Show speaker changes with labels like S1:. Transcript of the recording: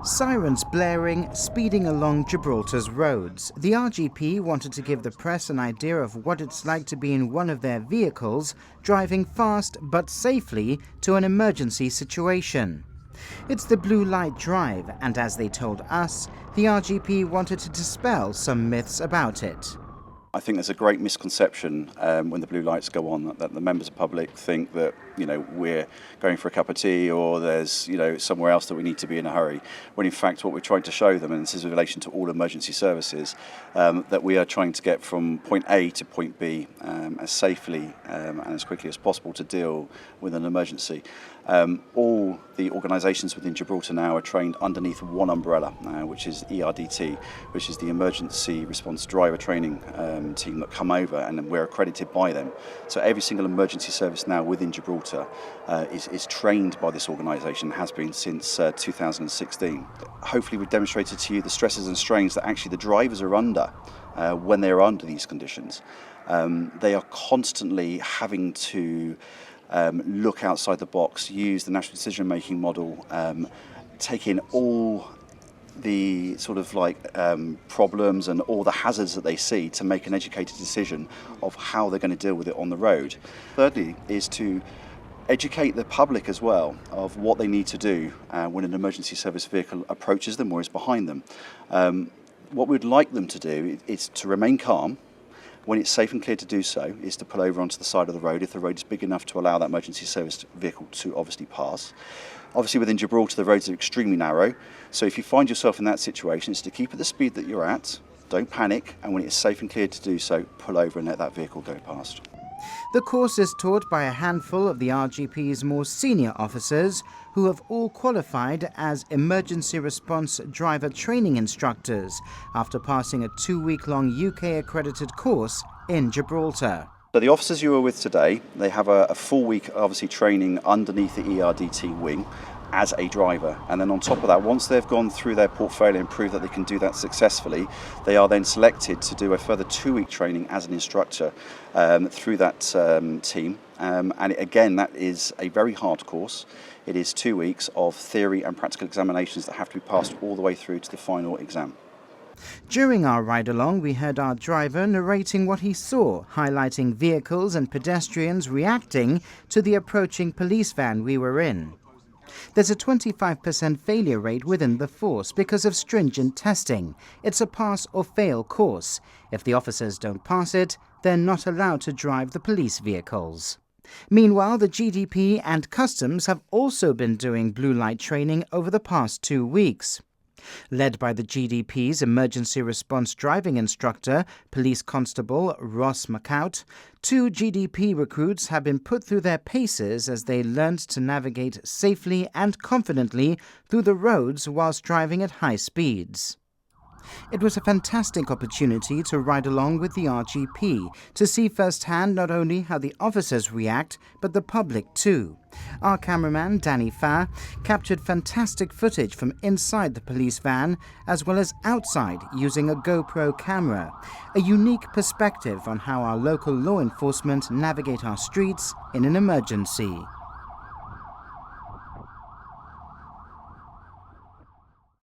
S1: Sirens blaring, speeding along Gibraltar's roads. The RGP wanted to give the press an idea of what it's like to be in one of their vehicles, driving fast but safely to an emergency situation. It's the blue light drive, and as they told us, the RGP wanted to dispel some myths about it.
S2: I think there's a great misconception when the blue lights go on that the members of the public think that we're going for a cup of tea or there's somewhere else that we need to be in a hurry. When in fact what we're trying to show them, and this is in relation to all emergency services, that we are trying to get from point A to point B as safely and as quickly as possible to deal with an emergency. All the organisations within Gibraltar now are trained underneath one umbrella, which is ERDT, which is the Emergency Response Driver Training team that come over, and we're accredited by them. So every single emergency service now within Gibraltar is trained by this organisation, has been since 2016. Hopefully we've demonstrated to you the stresses and strains that actually the drivers are under when they're under these conditions. They are constantly having to look outside the box, use the national decision-making model, take in all the problems and all the hazards that they see to make an educated decision of how they're going to deal with it on the road. Thirdly is to educate the public as well of what they need to do when an emergency service vehicle approaches them or is behind them. What we'd like them to do is to remain calm. When it's safe and clear to do so, is to pull over onto the side of the road if the road is big enough to allow that emergency service vehicle to obviously pass. Obviously within Gibraltar the roads are extremely narrow, so if you find yourself in that situation, it's to keep at the speed that you're at, don't panic, and when it's safe and clear to do so, pull over and let that vehicle go past.
S1: The course is taught by a handful of the RGP's more senior officers who have all qualified as emergency response driver training instructors after passing a 2-week-long UK-accredited course in Gibraltar.
S2: So the officers you are with today, they have a full week obviously training underneath the ERDT wing as a driver, and then on top of that, once they've gone through their portfolio and proved that they can do that successfully, they are then selected to do a further 2-week training as an instructor through that team, and again that is a very hard course. It is 2 weeks of theory and practical examinations that have to be passed all the way through to the final exam.
S1: During our ride-along, we heard our driver narrating what he saw, highlighting vehicles and pedestrians reacting to the approaching police van we were in. There's a 25% failure rate within the force because of stringent testing. It's a pass or fail course. If the officers don't pass it, they're not allowed to drive the police vehicles. Meanwhile, the GDP and Customs have also been doing blue light training over the past 2 weeks. Led by the GDP's emergency response driving instructor, Police Constable Ross McCout, 2 GDP recruits have been put through their paces as they learned to navigate safely and confidently through the roads whilst driving at high speeds. It was a fantastic opportunity to ride along with the RGP, to see firsthand not only how the officers react, but the public too. Our cameraman, Danny Farr, captured fantastic footage from inside the police van, as well as outside using a GoPro camera. A unique perspective on how our local law enforcement navigate our streets in an emergency.